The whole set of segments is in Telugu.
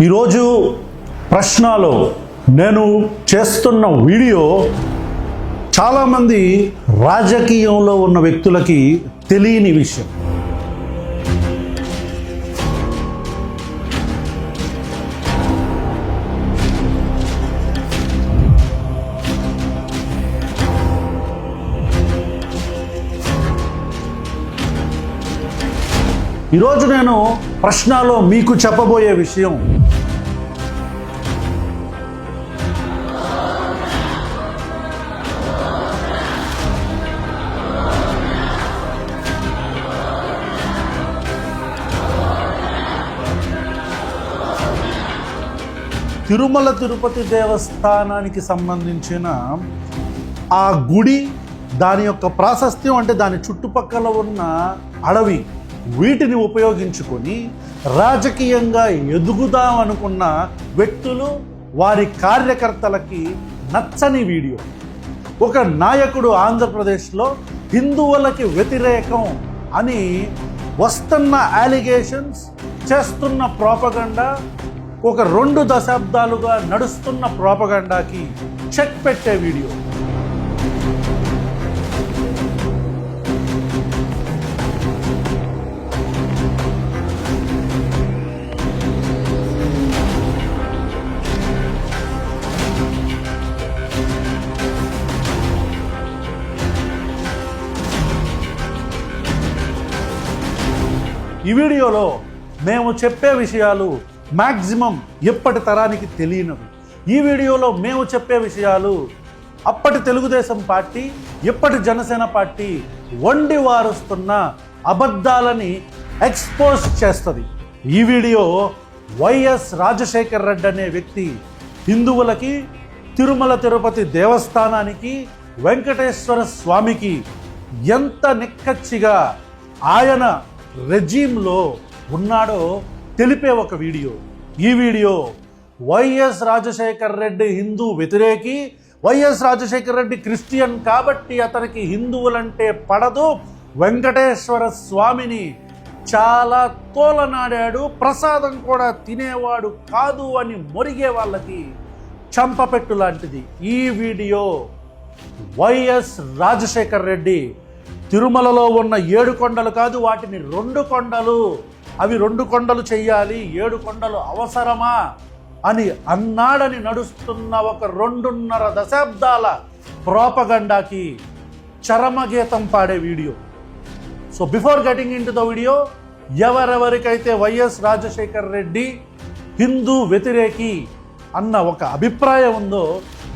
ఈరోజు ప్రశ్నలో నేను చేస్తున్న వీడియో చాలామంది రాజకీయంలో ఉన్న వ్యక్తులకి తెలియని విషయం. ఈరోజు నేను ప్రశ్నలో మీకు చెప్పబోయే విషయం తిరుమల తిరుపతి దేవస్థానానికి సంబంధించిన ఆ గుడి, దాని యొక్క ప్రాశస్త్యం, అంటే దాని చుట్టుపక్కల ఉన్న అడవి, వీటిని ఉపయోగించుకొని రాజకీయంగా ఎదుగుదామనుకున్న వ్యక్తులు, వారి కార్యకర్తలకి నచ్చని వీడియో. ఒక నాయకుడు ఆంధ్రప్రదేశ్లో హిందువులకి వ్యతిరేకం అని వస్తున్న అలిగేషన్స్, చేస్తున్న ప్రోపగండా, ఒక 2 దశాబ్దాలుగా నడుస్తున్న ప్రోపగండాకి చెక్ పెట్టే వీడియో. ఈ వీడియోలో మేము చెప్పే విషయాలు మ్యాక్సిమం ఎప్పటి తరానికి తెలియనివి. ఈ వీడియోలో మేము చెప్పే విషయాలు అప్పటి తెలుగుదేశం పార్టీ, ఎప్పటి జనసేన పార్టీ వండి వారుస్తున్న అబద్ధాలని ఎక్స్పోజ్ చేస్తుంది. ఈ వీడియో వైఎస్ రాజశేఖర్ రెడ్డి అనే వ్యక్తి హిందువులకి, తిరుమల తిరుపతి దేవస్థానానికి, వెంకటేశ్వర స్వామికి ఎంత నిక్కచ్చిగా ఆయన రెజీమ్లో ఉన్నాడో తెలిపే ఒక వీడియో. ఈ వీడియో వైఎస్ రాజశేఖర్ రెడ్డి హిందూ వ్యతిరేకి, వైఎస్ రాజశేఖర్ రెడ్డి క్రిస్టియన్ కాబట్టి అతనికి హిందువులంటే పడదు, వెంకటేశ్వర స్వామిని చాలా తోలనాడాడు, ప్రసాదం కూడా తినేవాడు కాదు అని మొరిగే వాళ్ళకి చంపపెట్టు లాంటిది. ఈ వీడియో వైఎస్ రాజశేఖర్ రెడ్డి తిరుమలలో ఉన్న 7 కొండలు కాదు, వాటిని 2 కొండలు, అవి 2 కొండలు చెయ్యాలి, 7 కొండలు అవసరమా అని అన్నాడని నడుస్తున్న ఒక 2.5 దశాబ్దాల ప్రోపగండాకి చరమగీతం పాడే video. So before getting into the video, ఎవరెవరికైతే వైఎస్ రాజశేఖర్ రెడ్డి హిందూ వ్యతిరేకి అన్న ఒక అభిప్రాయం ఉందో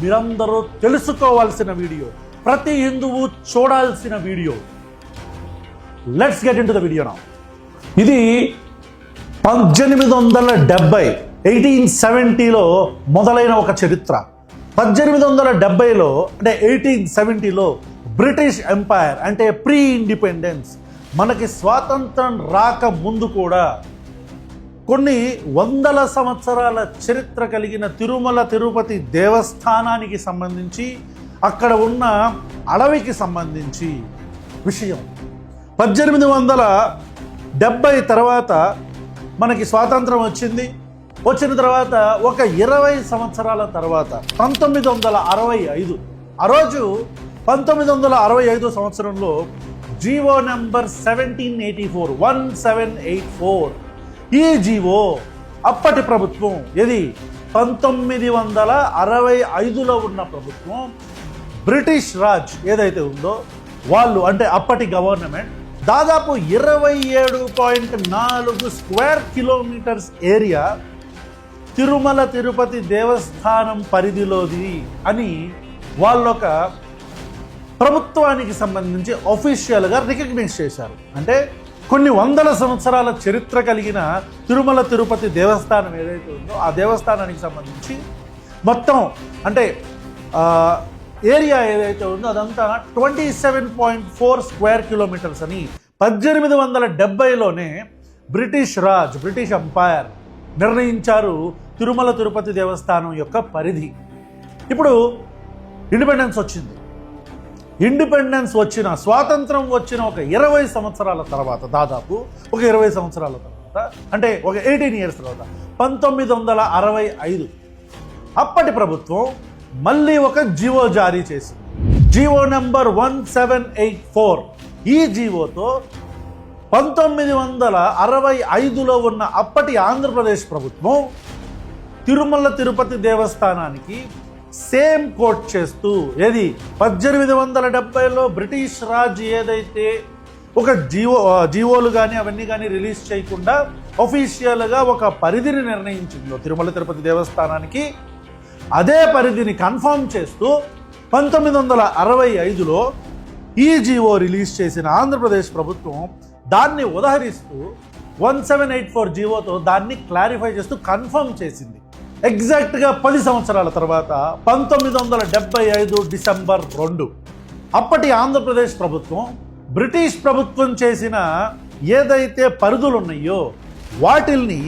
మీరందరూ తెలుసుకోవాల్సిన వీడియో, ప్రతి హిందువు చూడాల్సిన video. Let's get in to the video now. ఇది 1870 1870లో మొదలైన ఒక చరిత్ర. 1870లో అంటే 1870లో బ్రిటిష్ ఎంపైర్, అంటే ప్రీ ఇండిపెండెన్స్, మనకి స్వాతంత్రం రాక ముందు కూడా కొన్ని వందల సంవత్సరాల చరిత్ర కలిగిన తిరుమల తిరుపతి దేవస్థానానికి సంబంధించి, అక్కడ ఉన్న అడవికి సంబంధించి విషయం. 1870 తర్వాత మనకి స్వాతంత్రం వచ్చిన తర్వాత ఒక 20 సంవత్సరాల తర్వాత 1965, ఆ రోజు 1965 సంవత్సరంలో జీవో నెంబర్ 1784 ఈ జీవో అప్పటి ప్రభుత్వం, ఇది 1965లో ఉన్న ప్రభుత్వం, బ్రిటిష్ రాజ్ ఏదైతే ఉందో వాళ్ళు, అంటే అప్పటి గవర్నమెంట్, దాదాపు 27.4 square kilometres area Tirumala Tirupati దేవస్థానం పరిధిలోది అని వాళ్ళొక ప్రభుత్వానికి సంబంధించి అఫీషియల్గా రికగ్నైజ్ చేశారు. అంటే కొన్ని వందల సంవత్సరాల చరిత్ర కలిగిన తిరుమల తిరుపతి దేవస్థానం ఏదైతే ఉందో ఆ దేవస్థానానికి సంబంధించి మొత్తం, అంటే ఏరియా ఏదైతే ఉందో అదంతా 27.4 స్క్వేర్ కిలోమీటర్స్ అని 1870లోనే బ్రిటిష్ రాజ్, బ్రిటిష్ ఎంపైర్ నిర్ణయించారు తిరుమల తిరుపతి దేవస్థానం యొక్క పరిధి. ఇప్పుడు ఇండిపెండెన్స్ వచ్చిన స్వాతంత్రం వచ్చిన ఒక 20 సంవత్సరాల తర్వాత, దాదాపు ఒక 20 సంవత్సరాల తర్వాత, అంటే ఒక 18 ఇయర్స్ తర్వాత 1965. అప్పటి ప్రభుత్వం మళ్ళీ ఒక జీవో జారీ చేసింది, జీవో నెంబర్ 1784. ఈ జీవోతో 1965లో ఉన్న అప్పటి ఆంధ్రప్రదేశ్ ప్రభుత్వం తిరుమల తిరుపతి దేవస్థానానికి సేమ్ కోట్ చేస్తూ, ఏది 1870లో బ్రిటిష్ రాజ్ ఏదైతే ఒక జీవోలు కానీ అవన్నీ కానీ రిలీజ్ చేయకుండా ఒఫీషియల్గా ఒక పరిధిని నిర్ణయించిందో తిరుమల తిరుపతి దేవస్థానానికి, అదే పరిధిని కన్ఫర్మ్ చేస్తూ 1965లో ఈ జీవో రిలీజ్ చేసిన ఆంధ్రప్రదేశ్ ప్రభుత్వం దాన్ని ఉదహరిస్తూ 1784 జీవోతో దాన్ని క్లారిఫై చేస్తూ కన్ఫర్మ్ చేసింది. ఎగ్జాక్ట్గా 10 సంవత్సరాల తర్వాత 1975 డిసెంబర్ 2 అప్పటి ఆంధ్రప్రదేశ్ ప్రభుత్వం బ్రిటిష్ ప్రభుత్వం చేసిన ఏదైతే పరిధులు ఉన్నాయో వాటిల్ని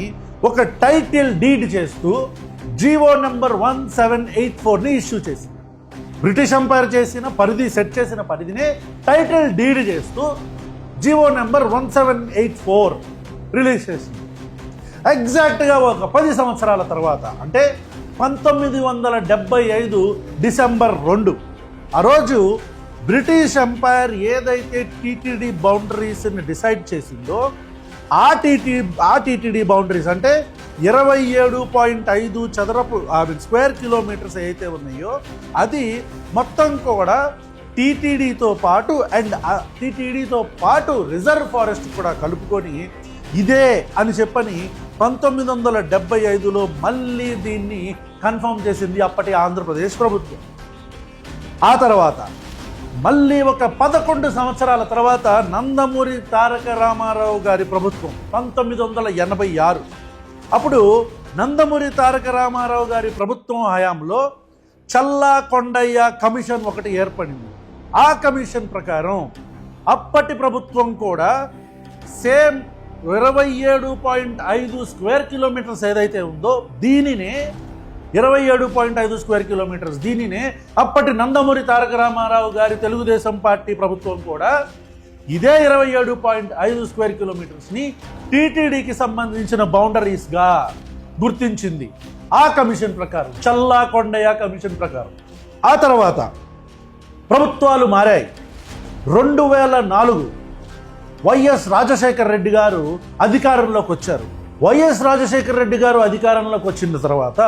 ఒక టైటిల్ డీడ్ చేస్తూ జీవో నెంబర్ 1784ని ఇష్యూ చేసింది. బ్రిటిష్ ఎంపైర్ చేసిన పరిధి, సెట్ చేసిన పరిధిని టైటిల్ డీడ్ చేస్తూ జీవో నెంబర్ 1784 రిలీజ్ చేసింది. ఎగ్జాక్ట్గా ఒక 10 సంవత్సరాల తర్వాత, అంటే 1975 డిసెంబర్ 2 ఆ రోజు బ్రిటిష్ ఎంపైర్ ఏదైతే టీటీడీ బౌండరీస్ని డిసైడ్ చేసిందో ఆ టీటీడీ బౌండరీస్ అంటే 27.5 చదరపు స్క్వేర్ కిలోమీటర్స్ ఏదైతే ఉన్నాయో అది మొత్తం కూడా టీటీడీతో పాటు రిజర్వ్ ఫారెస్ట్ కూడా కలుపుకొని ఇదే అని చెప్పని 1975లో మళ్ళీ దీన్ని కన్ఫర్మ్ చేసింది అప్పటి ఆంధ్రప్రదేశ్ ప్రభుత్వం. ఆ తర్వాత మళ్ళీ ఒక 11 సంవత్సరాల తర్వాత నందమూరి తారక రామారావు గారి ప్రభుత్వం 1986. అప్పుడు నందమూరి తారక రామారావు గారి ప్రభుత్వం హయాంలో చల్లా కొండయ్య కమిషన్ ఒకటి ఏర్పడింది. ఆ కమిషన్ ప్రకారం అప్పటి ప్రభుత్వం కూడా సేమ్ 27.5 స్క్వేర్ కిలోమీటర్స్ ఏదైతే ఉందో దీనినే 27.5 స్క్వేర్ కిలోమీటర్స్ దీనినే అప్పటి నందమూరి తారక రామారావు గారి తెలుగుదేశం పార్టీ ప్రభుత్వం కూడా ఇదే 27.5 స్క్వేర్ కిలోమీటర్స్ని టీటీడీకి సంబంధించిన బౌండరీస్గా గుర్తించింది. ఆ కమిషన్ ప్రకారం, చల్లా కొండయ్య కమిషన్ ప్రకారం. ఆ తర్వాత ప్రభుత్వాలు మారాయి. 2004 వైఎస్ రాజశేఖర రెడ్డి గారు అధికారంలోకి వచ్చారు. వైఎస్ రాజశేఖర రెడ్డి గారు అధికారంలోకి వచ్చిన తర్వాత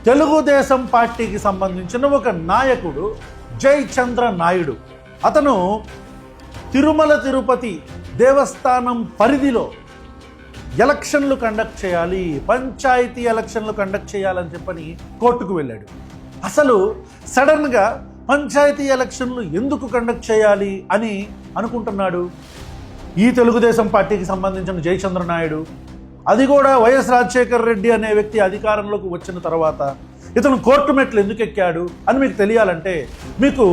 తెలుగుదేశం పార్టీకి సంబంధించిన ఒక నాయకుడు జయచంద్ర నాయుడు, అతను తిరుమల తిరుపతి దేవస్థానం పరిధిలో ఎలక్షన్లు కండక్ట్ చేయాలి, పంచాయతీ ఎలక్షన్లు కండక్ట్ చేయాలని చెప్పని కోర్టుకు వెళ్ళాడు. అసలు సడన్గా పంచాయతీ ఎలక్షన్లు ఎందుకు కండక్ట్ చేయాలి అని అనుకుంటున్నాడు ఈ తెలుగుదేశం పార్టీకి సంబంధించిన జయచంద్ర నాయుడు? అది కూడా వైఎస్ రాజశేఖర రెడ్డి అనే వ్యక్తి అధికారంలోకి వచ్చిన తర్వాత ఇతను కోర్టు మెట్లు ఎందుకు ఎక్కాడు అని మీకు తెలియాలంటే, మీకు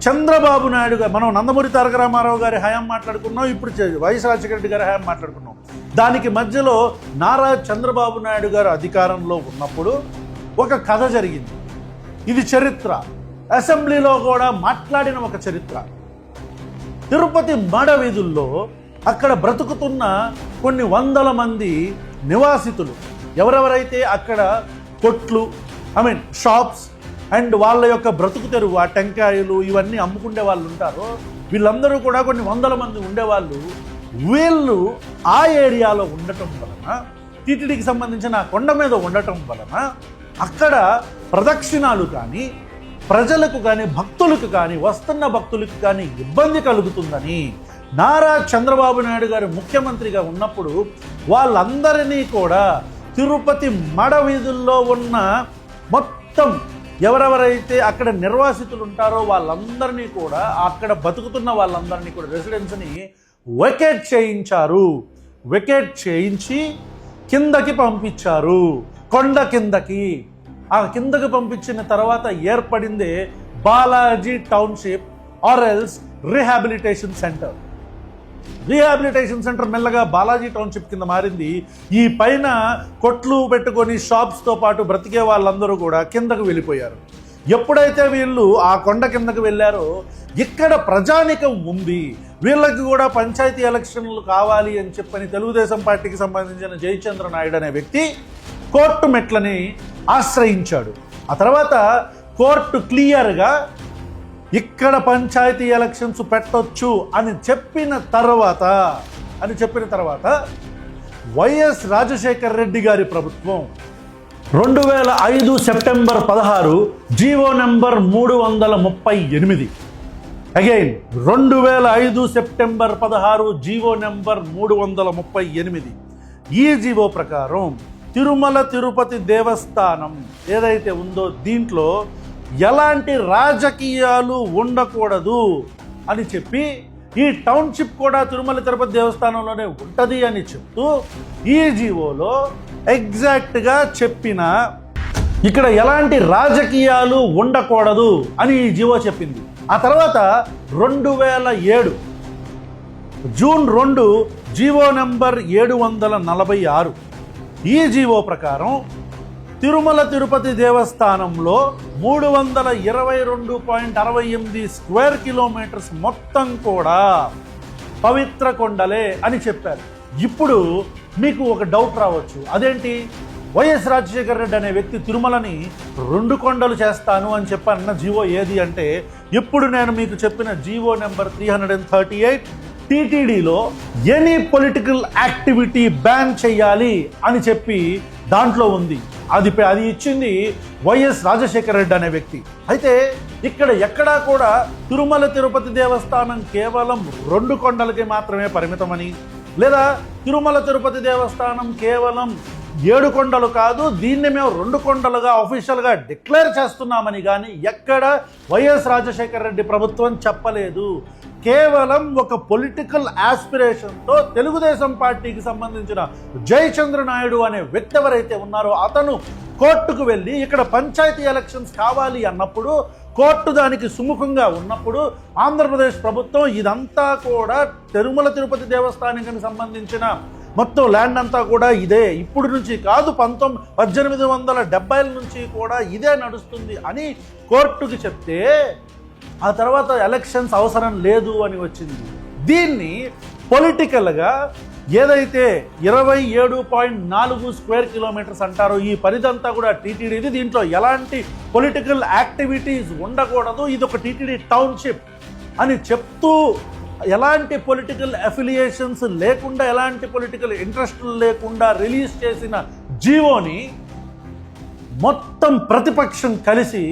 చంద్రబాబు నాయుడు గారు, మనం నందమూరి తారక రామారావు గారి హయాం మాట్లాడుకున్నాం, ఇప్పుడు వైఎస్ రాజశేఖర రెడ్డి గారి హయాం మాట్లాడుకున్నాం. దానికి మధ్యలో నారా చంద్రబాబు నాయుడు గారు అధికారంలో ఉన్నప్పుడు ఒక కథ జరిగింది. ఇది చరిత్ర, అసెంబ్లీలో కూడా మాట్లాడిన ఒక చరిత్ర. తిరుపతి మడ వీధుల్లో అక్కడ బ్రతుకుతున్న కొన్ని వందల మంది నివాసితులు, ఎవరెవరైతే అక్కడ కొట్లు, షాప్స్ అండ్ వాళ్ళ యొక్క బ్రతుకు తెరువు, ఆ టెంకాయలు ఇవన్నీ అమ్ముకునే వాళ్ళు ఉంటారో వీళ్ళందరూ కూడా కొన్ని వందల మంది ఉండేవాళ్ళు. వీళ్ళు ఆ ఏరియాలో ఉండటం వలన, టీటీడీకి సంబంధించిన ఆ కొండ మీద ఉండటం వలన అక్కడ ప్రదక్షిణాలు కానీ, ప్రజలకు కానీ, భక్తులకు కానీ, వస్తున్న భక్తులకు కానీ ఇబ్బంది కలుగుతుందని నారా చంద్రబాబు నాయుడు గారు ముఖ్యమంత్రిగా ఉన్నప్పుడు వాళ్ళందరినీ కూడా తిరుపతి మడ వీధుల్లో ఉన్న మొత్తం ఎవరెవరైతే అక్కడ నిర్వాసితులు ఉంటారో వాళ్ళందరినీ కూడా, అక్కడ బతుకుతున్న వాళ్ళందరినీ కూడా రెసిడెన్స్ని వెకేట్ చేయించారు. వెకేట్ చేయించి కిందకి పంపించారు, కొండ కిందకి. ఆ కిందకి పంపించిన తర్వాత ఏర్పడిందే Balaji township or else rehabilitation centre. Rehabilitation centre మెల్లగా బాలాజీ టౌన్షిప్ కింద మారింది. ఈ పైన కొట్లు పెట్టుకొని షాప్స్తో పాటు బ్రతికే వాళ్ళందరూ కూడా కిందకు వెళ్ళిపోయారు. ఎప్పుడైతే వీళ్ళు ఆ కొండ కిందకు వెళ్ళారో ఇక్కడ ప్రజానికం ఉంది, వీళ్ళకి కూడా పంచాయతీ ఎలక్షన్లు కావాలి అని చెప్పని తెలుగుదేశం పార్టీకి సంబంధించిన జయచంద్ర నాయుడు అనే వ్యక్తి కోర్టు మెట్లని ఆశ్రయించాడు. ఆ తర్వాత కోర్టు క్లియర్గా ఇక్కడ పంచాయతీ ఎలక్షన్స్ పెట్టొచ్చు అని చెప్పిన తర్వాత వైఎస్ రాజశేఖర రెడ్డి గారి ప్రభుత్వం 2005 September 16 GO number 338, again 2005 September 16 GO number 338, ఈ జీవో ప్రకారం తిరుమల తిరుపతి దేవస్థానం ఏదైతే ఉందో దీంట్లో ఎలాంటి రాజకీయాలు ఉండకూడదు అని చెప్పి, ఈ టౌన్షిప్ కూడా తిరుమల తిరుపతి దేవస్థానంలోనే ఉంటుంది అని చెప్తూ ఈ జీవోలో ఎగ్జాక్ట్గా చెప్పిన ఇక్కడ ఎలాంటి రాజకీయాలు ఉండకూడదు అని ఈ జీవో చెప్పింది. ఆ తర్వాత 2007 జూన్ 2 జీవో నెంబర్ 746, ఈ జీవో ప్రకారం తిరుమల తిరుపతి దేవస్థానంలో 322.68 స్క్వేర్ కిలోమీటర్స్ మొత్తం కూడా పవిత్ర కొండలే అని చెప్పారు. ఇప్పుడు మీకు ఒక డౌట్ రావచ్చు, అదేంటి వైఎస్ రాజశేఖర రెడ్డి అనే వ్యక్తి తిరుమలని 2 కొండలు చేస్తాను అని చెప్పన్న జీవో ఏది అంటే, ఇప్పుడు నేను మీకు చెప్పిన జీవో నెంబర్ 338 టీటీడీలో ఎనీ పొలిటికల్ యాక్టివిటీ బ్యాన్ చేయాలి అని చెప్పి దాంట్లో ఉంది. అది ఇచ్చింది వైఎస్ రాజశేఖర రెడ్డి అనే వ్యక్తి. అయితే ఇక్కడ ఎక్కడా కూడా తిరుమల తిరుపతి దేవస్థానం కేవలం 2 కొండలకి మాత్రమే పరిమితమని, లేదా తిరుమల తిరుపతి దేవస్థానం కేవలం 7 కొండలు కాదు, దీన్ని మేము 2 కొండలుగా అఫీషియల్గా డిక్లేర్ చేస్తున్నామని కానీ ఎక్కడ వైఎస్ రాజశేఖర రెడ్డి ప్రభుత్వం చెప్పలేదు. కేవలం ఒక పొలిటికల్ ఆస్పిరేషన్తో తెలుగుదేశం పార్టీకి సంబంధించిన జయచంద్ర నాయుడు అనే వ్యక్తి ఎవరైతే ఉన్నారో అతను కోర్టుకు వెళ్ళి ఇక్కడ పంచాయతీ ఎలక్షన్స్ కావాలి అన్నప్పుడు, కోర్టు దానికి సుముఖంగా ఉన్నప్పుడు ఆంధ్రప్రదేశ్ ప్రభుత్వం ఇదంతా కూడా తిరుమల తిరుపతి దేవస్థానానికి సంబంధించిన మొత్తం ల్యాండ్ అంతా కూడా ఇదే, ఇప్పుడు నుంచి కాదు 1870ల నుంచి కూడా ఇదే నడుస్తుంది అని కోర్టుకి చెప్తే, ఆ తర్వాత ఎలక్షన్స్ అవసరం లేదు అని వచ్చింది. దీన్ని పొలిటికల్గా ఏదైతే 27.4 స్క్వేర్ కిలోమీటర్స్ అంటారో ఈ పరిధంతా కూడా టీటీడీది, దీంట్లో ఎలాంటి పొలిటికల్ యాక్టివిటీస్ ఉండకూడదు, ఇది ఒక టీటీడీ టౌన్షిప్ అని చెప్తూ ఎలాంటి పొలిటికల్ అఫిలియేషన్స్ లేకుండా, ఎలాంటి పొలిటికల్ ఇంట్రెస్ట్లు లేకుండా రిలీజ్ చేసిన జీవోని మొత్తం ప్రతిపక్షం కలిసి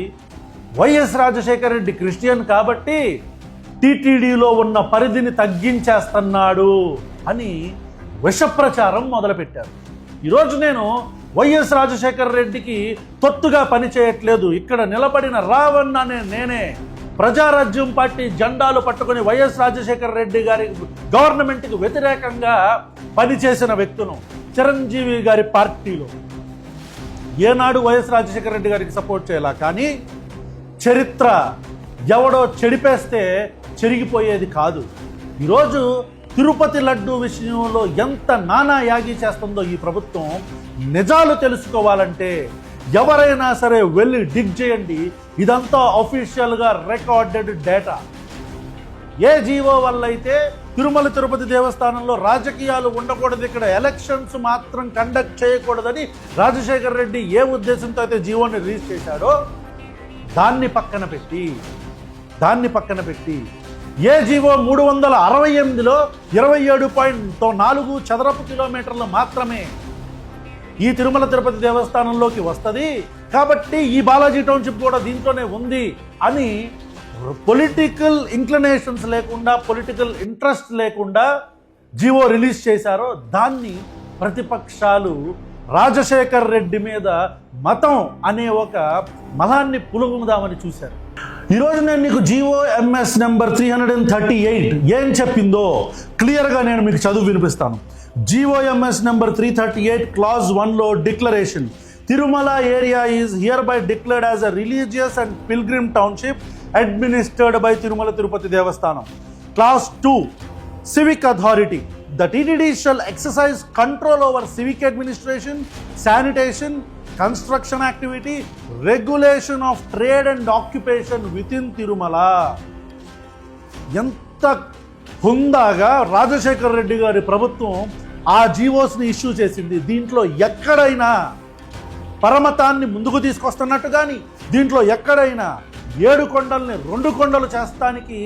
వైఎస్ రాజశేఖర రెడ్డి క్రిస్టియన్ కాబట్టి టీటీడీలో ఉన్న పరిధిని తగ్గించేస్తున్నాడు అని విషప్రచారం మొదలుపెట్టారు. ఈరోజు నేను వైఎస్ రాజశేఖర రెడ్డికి తొత్తుగా పనిచేయట్లేదు, ఇక్కడ నిలబడిన రావణ్ అనే నేనే ప్రజారాజ్యం పార్టీ జెండాలు పట్టుకొని వైఎస్ రాజశేఖర రెడ్డి గారి గవర్నమెంట్కి వ్యతిరేకంగా పనిచేసిన వ్యక్తును, చిరంజీవి గారి పార్టీలో ఏనాడు వైఎస్ రాజశేఖర రెడ్డి గారికి సపోర్ట్ చేయాలా, కానీ చరిత్ర ఎవడో చెడిపేస్తే చెరిగిపోయేది కాదు. ఈరోజు తిరుపతి లడ్డు విషయంలో ఎంత నానా యాగి చేస్తుందో ఈ ప్రభుత్వం, నిజాలు తెలుసుకోవాలంటే ఎవరైనా సరే వెళ్ళి డిగ్ చేయండి. ఇదంతా అఫీషియల్గా రికార్డెడ్ డేటా. ఏ జీవో వల్ల అయితే తిరుమల తిరుపతి దేవస్థానంలో రాజకీయాలు ఉండకూడదు, ఇక్కడ ఎలక్షన్స్ మాత్రం కండక్ట్ చేయకూడదని రాజశేఖర రెడ్డి ఏ ఉద్దేశంతో అయితే జీవోని రిలీజ్ చేశాడో దాన్ని పక్కన పెట్టి ఏ జీవో 368లో 27.4 చదరపు కిలోమీటర్లు మాత్రమే ఈ తిరుమల తిరుపతి దేవస్థానంలోకి వస్తుంది, కాబట్టి ఈ బాలాజీ టౌన్షిప్ కూడా దీంట్లోనే ఉంది అని పొలిటికల్ ఇంక్లినేషన్స్ లేకుండా, పొలిటికల్ ఇంట్రెస్ట్ లేకుండా జీవో రిలీజ్ చేశారో దాన్ని ప్రతిపక్షాలు రాజశేఖర్ రెడ్డి మీద మతం అనే ఒక మలాన్ని పులుగుదామని చూశారు. ఈరోజు నేను మీకు GOMS నెంబర్ 338 ఏం చెప్పిందో క్లియర్గా నేను మీకు చదువు వినిపిస్తాను. GOMS నెంబర్ 338 క్లాజ్ 1లో declaration, Tirumala area is hereby declared as a religious and pilgrim township administered by Tirumala Tirupati Devasthanam. Clause 2 civic authority, the TTD shall exercise control over civic administration, sanitation, construction activity, regulation of trade and occupation within Tirumala. ఎంత హుందాగా రాజశేఖర్ రెడ్డి గారి ప్రభుత్వం ఆ జీవోస్ని ఇష్యూ చేసింది. దీంట్లో ఎక్కడైనా పరమతాన్ని ముందుకు తీసుకొస్తున్నట్టు కానీ దీంట్లో ఎక్కడైనా 7 కొండల్ని 2 కొండలు చేస్తానికి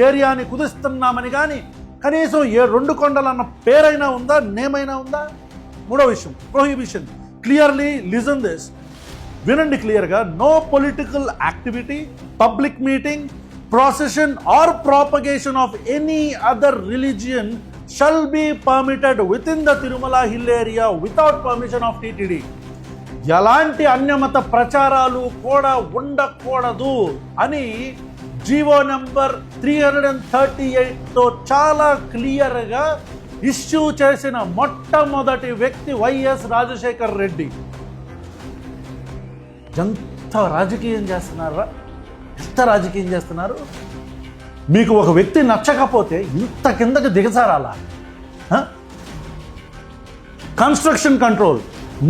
ఏరియాని కుదిస్తున్నామని కానీ కనీసం 2 కొండలు అన్న పేరైనా ఉందా, నేమైనా ఉందా? మూడో విషయం, ప్రొహిబిషన్. క్లియర్లీ లిజన్ దిస్, వినండి క్లియర్గా. No political activity, public meeting, procession or propagation of any other religion shall be permitted within the Tirumala hill area without permission of TTD. ఎలాంటి అన్యమత ప్రచారాలు కూడా ఉండకూడదు అని జీవో నెంబర్ 338తో చాలా క్లియర్గా ఇష్యూ చేసిన మొట్టమొదటి వ్యక్తి వైఎస్ రాజశేఖర్ రెడ్డి. ఎంత రాజకీయం చేస్తున్నారా, ఎంత రాజకీయం చేస్తున్నారు? మీకు ఒక వ్యక్తి నచ్చకపోతే ఇంత కిందకి దిగజారాలా? Construction control.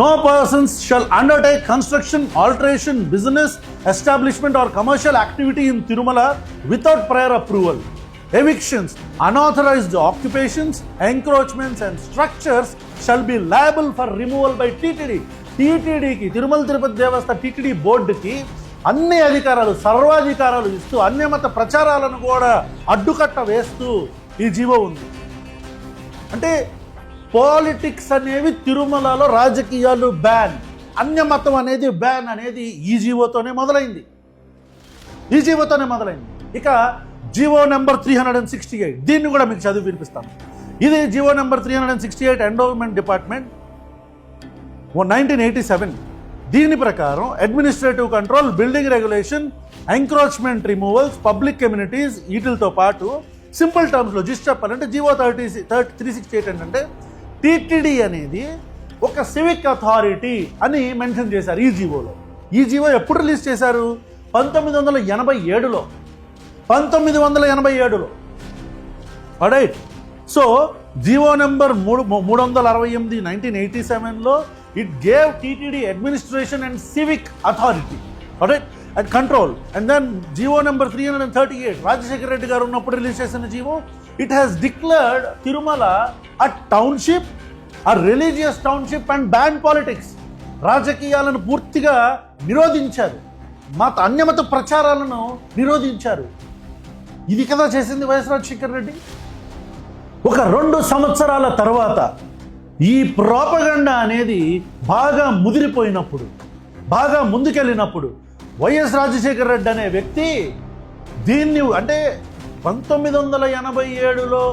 No persons shall undertake construction, alteration, business establishment or commercial activity in Tirumala without prior approval. Evictions, unauthorized occupations, encroachments and structures shall be liable for removal by TTD. టీటీడీకి, తిరుమల తిరుపతి దేవస్థానం టీటీడీ బోర్డుకి అన్ని అధికారాలు, సర్వాధికారాలు ఇస్తూ అన్యమత ప్రచారాలను కూడా అడ్డుకట్ట వేస్తూ ఈ జీవో ఉంది. అంటే పాలిటిక్స్ అనేవి తిరుమలలో, రాజకీయాలు బ్యాన్, అన్యమతం అనేది బ్యాన్ అనేది ఈ జీవోతోనే మొదలైంది. ఇక జీవో నెంబర్ 368, దీన్ని కూడా మీకు చదివి వినిపిస్తాను. ఇది జీవో నెంబర్ 368 ఎండోవ్మెంట్ డిపార్ట్మెంట్ 1987. దీని ప్రకారం administrative control, building regulation, encroachment removals, public communities, వీటితో పాటు సింపుల్ టర్మ్స్లో జిస్ట్ చెప్పాలంటే జీవో 368 ఏంటంటే టీటీడీ అనేది ఒక సివిక్ అథారిటీ అని మెన్షన్ చేశారు ఈ జీవోలో. ఈ జీవో ఎప్పుడు రిలీజ్ చేశారు? 1987లో. రైట్. సో జీవో నెంబర్ 368 1987లో it gave TTD administration and civic authority, alright, and control. And then GO number 338 Rajashekar Reddy garu unnappudu release chesina GO, it has declared Tirumala a township, a religious township, and banned politics. రాజకీయాలను పూర్తిగా నిరోధించారు, అన్యమత ప్రచారాలను నిరోధించారు. ఇది కదా చేసింది వైఎస్ రాజశేఖర్ రెడ్డి. ఒక 2 సంవత్సరాల తర్వాత ఈ ప్రోపగండా అనేది బాగా ముదిరిపోయినప్పుడు, బాగా ముందుకెళ్ళినప్పుడు వైఎస్ రాజశేఖర్ రెడ్డి అనే వ్యక్తి దీన్ని, అంటే 1987లో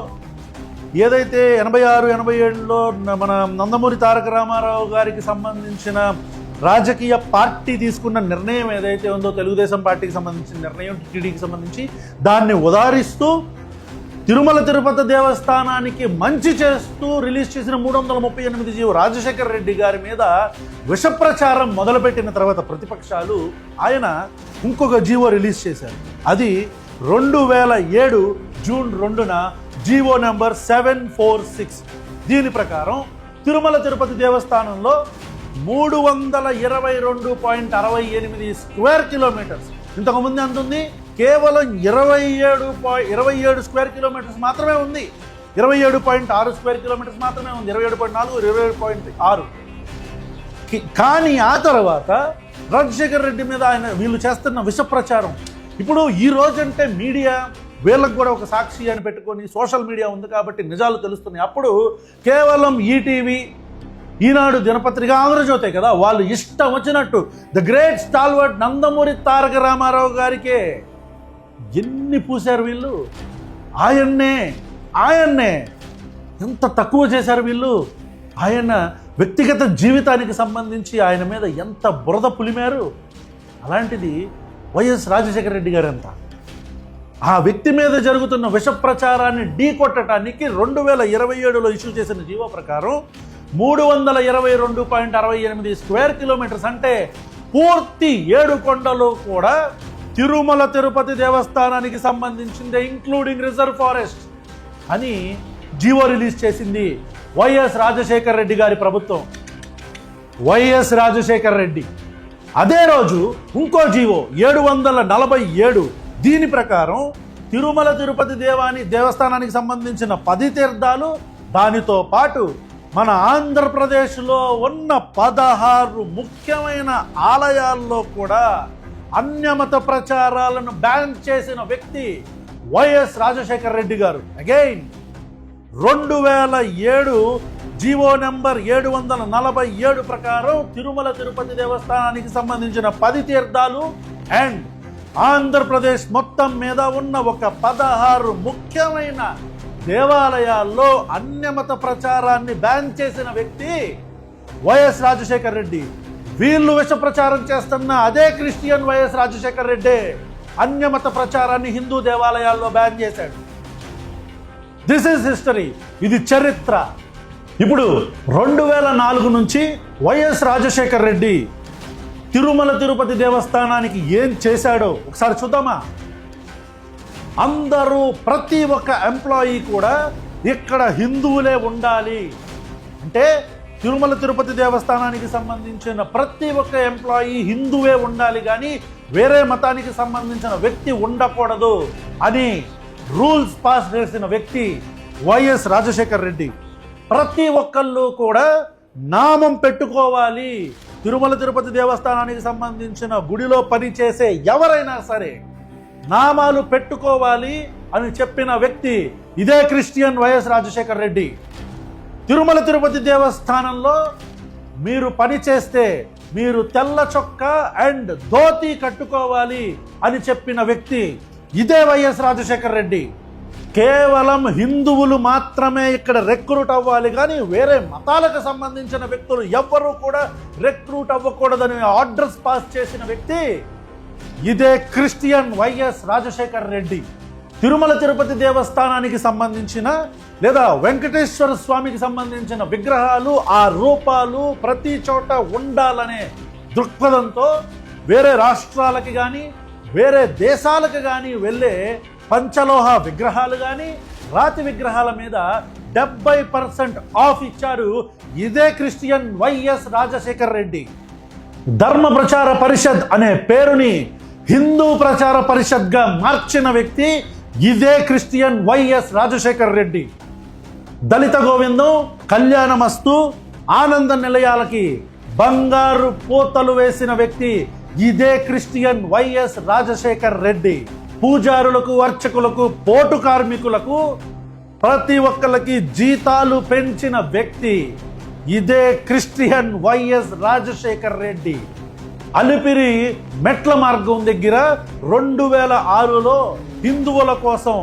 ఏదైతే 86-87లో మన నందమూరి తారక రామారావు గారికి సంబంధించిన రాజకీయ పార్టీ తీసుకున్న నిర్ణయం ఏదైతే ఉందో, తెలుగుదేశం పార్టీకి సంబంధించిన నిర్ణయం, టీటీడీకి సంబంధించి, దాన్ని ఉదాహరిస్తూ తిరుమల తిరుపతి దేవస్థానానికి మంచి చేస్తూ రిలీజ్ చేసిన 338 జీవో రాజశేఖర్ రెడ్డి గారి మీద విషప్రచారం మొదలుపెట్టిన తర్వాత ప్రతిపక్షాలు ఆయన ఇంకొక జీవో రిలీజ్ చేశారు. అది 2007 జూన్ 2న జీవో నెంబర్ 746. దీని ప్రకారం తిరుమల తిరుపతి దేవస్థానంలో 322.68 స్క్వేర్ కిలోమీటర్స్, ఇంతకుముందు ఎంత ఉంది? కేవలం 27 స్క్వేర్ కిలోమీటర్స్ మాత్రమే ఉంది. 27.6 స్క్వేర్ కిలోమీటర్స్ మాత్రమే ఉంది. 27.4, 27.6. కానీ ఆ తర్వాత రాజశేఖర్ రెడ్డి మీద వీళ్ళు చేస్తున్న విష ప్రచారం, ఇప్పుడు ఈ రోజంటే మీడియా వీళ్ళకు కూడా ఒక సాక్షి అని పెట్టుకొని సోషల్ మీడియా ఉంది కాబట్టి నిజాలు తెలుస్తున్నాయి. అప్పుడు కేవలం ఈటీవీ, ఈనాడు దినపత్రిక, ఆంధ్రజ్యోతే కదా వాళ్ళు ఇష్టం వచ్చినట్టు the great stalwart Nandamuri Taraka Ramarao గారికే ఎన్ని పూశారు వీళ్ళు. ఆయన్నే ఎంత తక్కువ చేశారు వీళ్ళు. ఆయన వ్యక్తిగత జీవితానికి సంబంధించి ఆయన మీద ఎంత బురద పులిమారు. అలాంటిది వైఎస్ రాజశేఖర రెడ్డి గారు ఎంత. ఆ వ్యక్తి మీద జరుగుతున్న విష ప్రచారాన్ని ఢీకొట్టడానికి 2027లో ఇష్యూ చేసిన జీవో ప్రకారం 322.68 స్క్వేర్ కిలోమీటర్స్, అంటే పూర్తి 7 కొండలు కూడా తిరుమల తిరుపతి దేవస్థానానికి సంబంధించిందే, ఇంక్లూడింగ్ రిజర్వ్ ఫారెస్ట్ అని జీవో రిలీజ్ చేసింది వైఎస్ రాజశేఖర్ రెడ్డి గారి ప్రభుత్వం. వైఎస్ రాజశేఖర్ రెడ్డి అదే రోజు ఇంకో జీవో 747, దీని ప్రకారం తిరుమల తిరుపతి దేవస్థానానికి సంబంధించిన 10 తీర్థాలు, దానితో పాటు మన ఆంధ్రప్రదేశ్లో ఉన్న 16 ముఖ్యమైన ఆలయాల్లో కూడా అన్యమత ప్రచారాలను బ్యాన్ చేసిన వ్యక్తి వైఎస్ రాజశేఖర రెడ్డి గారు. అగైన్ 2007 జీవో నెంబర్ 747 ప్రకారం తిరుమల తిరుపతి దేవస్థానానికి సంబంధించిన 10 తీర్థాలు అండ్ ఆంధ్రప్రదేశ్ మొత్తం మీద ఉన్న ఒక 16 ముఖ్యమైన దేవాలయాల్లో అన్యమత ప్రచారాన్ని బ్యాన్ చేసిన వ్యక్తి వైఎస్ రాజశేఖర రెడ్డి. వీళ్ళు విష ప్రచారం చేస్తున్న అదే క్రిస్టియన్ వైఎస్ రాజశేఖర రెడ్డి అన్యమత ప్రచారాన్ని హిందూ దేవాలయాల్లో బ్యాన్ చేశాడు. దిస్ ఈజ్ హిస్టరీ, ఇది చరిత్ర. ఇప్పుడు 2004 నుంచి వైఎస్ రాజశేఖర రెడ్డి తిరుమల తిరుపతి దేవస్థానానికి ఏం చేశాడో ఒకసారి చూద్దామా? అందరూ ప్రతి ఒక్క ఎంప్లాయీ కూడా ఇక్కడ హిందువులే ఉండాలి అంటే తిరుమల తిరుపతి దేవస్థానానికి సంబంధించిన ప్రతి ఒక్క ఎంప్లాయీ హిందువే ఉండాలి, కానీ వేరే మతానికి సంబంధించిన వ్యక్తి ఉండకూడదు అని రూల్స్ పాస్ చేసిన వ్యక్తి వైఎస్ రాజశేఖర రెడ్డి. ప్రతి ఒక్కళ్ళు కూడా నామం పెట్టుకోవాలి. తిరుమల తిరుపతి దేవస్థానానికి సంబంధించిన గుడిలో పనిచేసే ఎవరైనా సరే నామాలు పెట్టుకోవాలి అని చెప్పిన వ్యక్తి ఇదే క్రిస్టియన్ వైఎస్ రాజశేఖర రెడ్డి. తిరుమల తిరుపతి దేవస్థానంలో మీరు పని చేస్తే మీరు తెల్ల చొక్కా అండ్ ధోతి కట్టుకోవాలి అని చెప్పిన వ్యక్తి ఇదే వైఎస్ రాజశేఖర రెడ్డి. కేవలం హిందువులు మాత్రమే ఇక్కడ రిక్రూట్ అవ్వాలి, కానీ వేరే మతాలకు సంబంధించిన వ్యక్తులు ఎవ్వరూ కూడా రిక్రూట్ అవ్వకూడదని ఆర్డర్స్ పాస్ చేసిన వ్యక్తి ఇదే క్రిస్టియన్ వైఎస్ రాజశేఖర రెడ్డి. తిరుమల తిరుపతి దేవస్థానానికి సంబంధించిన లేదా వెంకటేశ్వర స్వామికి సంబంధించిన విగ్రహాలు, ఆ రూపాలు ప్రతి చోట ఉండాలనే దృక్పథంతో వేరే రాష్ట్రాలకి కానీ వేరే దేశాలకు కానీ వెళ్ళే పంచలోహ విగ్రహాలు కానీ రాతి విగ్రహాల మీద 70% ఆఫ్ ఇచ్చారు ఇదే క్రిస్టియన్ వైఎస్ రాజశేఖర రెడ్డి. ధర్మ ప్రచార పరిషత్ అనే పేరుని హిందూ ప్రచార పరిషత్గా మార్చిన వ్యక్తి ఇదే క్రిస్టియన్ వైఎస్ రాజశేఖర రెడ్డి. దళిత గోవిందం, కళ్యాణమస్తు, ఆనంద నిలయాలకి బంగారు పూతలు వేసిన వ్యక్తి ఇదే క్రిస్టియన్ వైఎస్ రాజశేఖర రెడ్డి. పూజారులకు, అర్చకులకు, పోటు కార్మికులకు ప్రతి ఒక్కరికి జీతాలు పెంచిన వ్యక్తి ఇదే క్రిస్టియన్ వైఎస్ రాజశేఖర రెడ్డి. అలిపిరి మెట్ల మార్గం దగ్గర 2006లో హిందువుల కోసం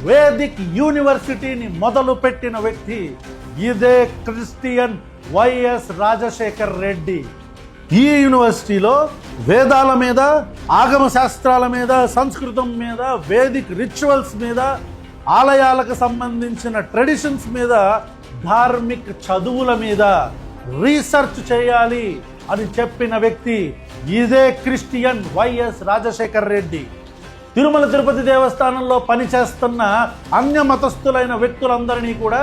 వేదిక్ యూనివర్సిటీని మొదలు పెట్టిన వ్యక్తి ఇదే క్రిస్టియన్ వైఎస్ రాజశేఖర రెడ్డి. ఈ యూనివర్సిటీలో వేదాల మీద, ఆగమ శాస్త్రాల మీద, సంస్కృతం మీద, వేదిక్ రిచువల్స్ మీద, ఆలయాలకు సంబంధించిన ట్రెడిషన్స్ మీద, ధార్మిక చదువుల మీద రీసెర్చ్ చేయాలి అని చెప్పిన వ్యక్తి ఇదే క్రిస్టియన్ వైఎస్ రాజశేఖర రెడ్డి. తిరుమల తిరుపతి దేవస్థానంలో పనిచేస్తున్న అన్య మతస్థులైన వ్యక్తులందరినీ కూడా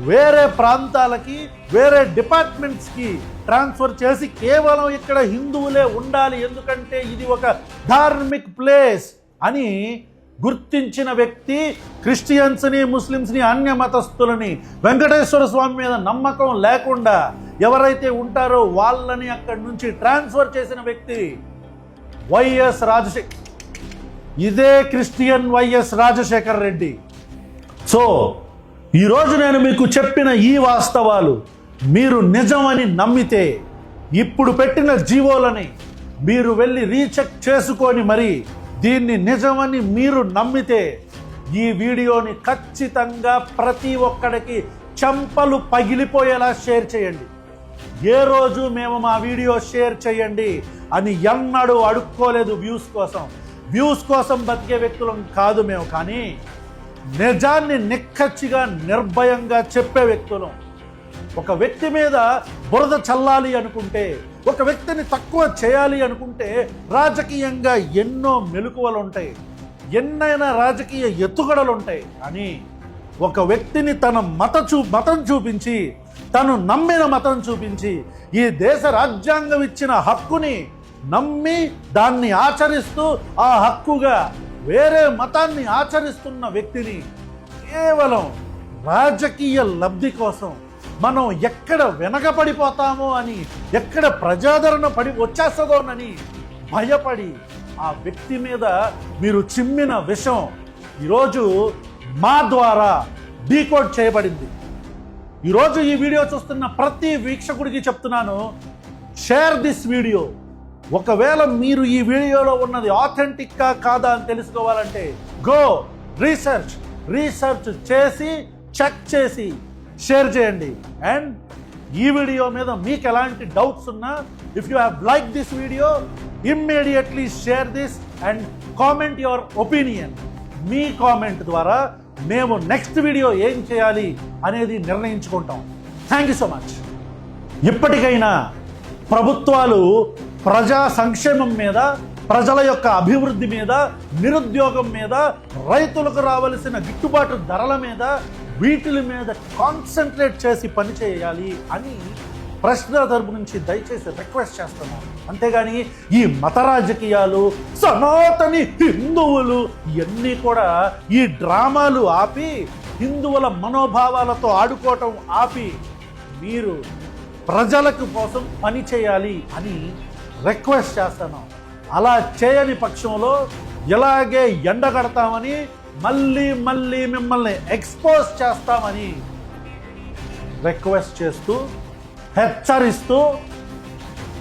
వేరే ప్రాంతాలకి, వేరే డిపార్ట్మెంట్స్కి ట్రాన్స్ఫర్ చేసి కేవలం ఇక్కడ హిందువులే ఉండాలి, ఎందుకంటే ఇది ఒక ధార్మిక్ ప్లేస్ అని గుర్తించిన వ్యక్తి క్రిస్టియన్స్ని, ముస్లిమ్స్ని, అన్య మతస్థులని, వెంకటేశ్వర స్వామి మీద నమ్మకం లేకుండా ఎవరైతే ఉంటారో వాళ్ళని అక్కడి నుంచి ట్రాన్స్ఫర్ చేసిన వ్యక్తి వైఎస్ రాజశేఖర్. ఇదే Christian YS Rajasekhara Reddy. So ఈరోజు నేను మీకు చెప్పిన ఈ వాస్తవాలు మీరు నిజమని నమ్మితే ఇప్పుడు పెట్టిన జీవోలని మీరు వెళ్ళి రీచెక్ చేసుకొని మరి దీన్ని నిజమని మీరు నమ్మితే ఈ వీడియోని ఖచ్చితంగా ప్రతి ఒక్కడికి చెంపలు పగిలిపోయేలా షేర్ చేయండి. ఏ రోజు మేము మా వీడియో షేర్ చేయండి అని ఎన్నడూ అడుక్కోలేదు. వ్యూస్ కోసం బతికే వ్యక్తులం కాదు మేము, కానీ నిజాన్ని నిక్కచ్చిగా నిర్భయంగా చెప్పే వ్యక్తులం. ఒక వ్యక్తి మీద బురద చల్లాలి అనుకుంటే, ఒక వ్యక్తిని తక్కువ చేయాలి అనుకుంటే రాజకీయంగా ఎన్నో మెలకువలు ఉంటాయి, ఎన్నైనా రాజకీయ ఎత్తుగడలు ఉంటాయి. కానీ ఒక వ్యక్తిని తన మతం చూపించి, తను నమ్మిన మతం చూపించి, ఈ దేశ రాజ్యాంగం ఇచ్చిన హక్కుని నమ్మి దాన్ని ఆచరిస్తూ ఆ హక్కుగా వేరే మతాన్ని ఆచరిస్తున్న వ్యక్తిని కేవలం రాజకీయ లబ్ధి కోసం, మనం ఎక్కడ వెనకపడిపోతామో అని, ఎక్కడ ప్రజాదరణ వచ్చేస్తుందోనని భయపడి ఆ వ్యక్తి మీద మీరు చిమ్మిన విషం ఈరోజు మా ద్వారా డీకోడ్ చేయబడింది. ఈరోజు ఈ వీడియో చూస్తున్న ప్రతి వీక్షకుడికి చెప్తున్నాను, షేర్ దిస్ వీడియో. ఒకవేళ మీరు ఈ వీడియోలో ఉన్నది ఆథెంటిక్గా కాదా అని తెలుసుకోవాలంటే గో రీసెర్చ్ చేసి చెక్ చేసి షేర్ చేయండి. అండ్ ఈ వీడియో మీద మీకు ఎలాంటి డౌట్స్ ఉన్నా, if you have like this video, immediately share this and comment your opinion. మీ కామెంట్ ద్వారా మేము నెక్స్ట్ వీడియో ఏం చేయాలి అనేది నిర్ణయించుకుంటాం. Thank you so much. ఇప్పటికైనా ప్రభుత్వాలు ప్రజా సంక్షేమం మీద, ప్రజల యొక్క అభివృద్ధి మీద, నిరుద్యోగం మీద, రైతులకు రావలసిన గిట్టుబాటు ధరల మీద, వీటిల మీద కాన్సన్ట్రేట్ చేసి పనిచేయాలి అని ప్రశ్న తరపు నుంచి దయచేసి రిక్వెస్ట్ చేస్తున్నాను. అంతేగాని ఈ మత రాజకీయాలు, సనాతని హిందువులు ఇవన్నీ కూడా ఈ డ్రామాలు ఆపి, హిందువుల మనోభావాలతో ఆడుకోవటం ఆపి మీరు ప్రజలకు కోసం పని చేయాలి అని రిక్వెస్ట్ చేస్తాను. అలా చేయని పక్షంలో ఇలాగే ఎండగడతామని, మళ్ళీ మిమ్మల్ని ఎక్స్పోజ్ చేస్తామని రిక్వెస్ట్ చేస్తూ, హెచ్చరిస్తూ,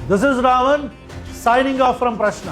this is Ravan signing off from ప్రశ్న.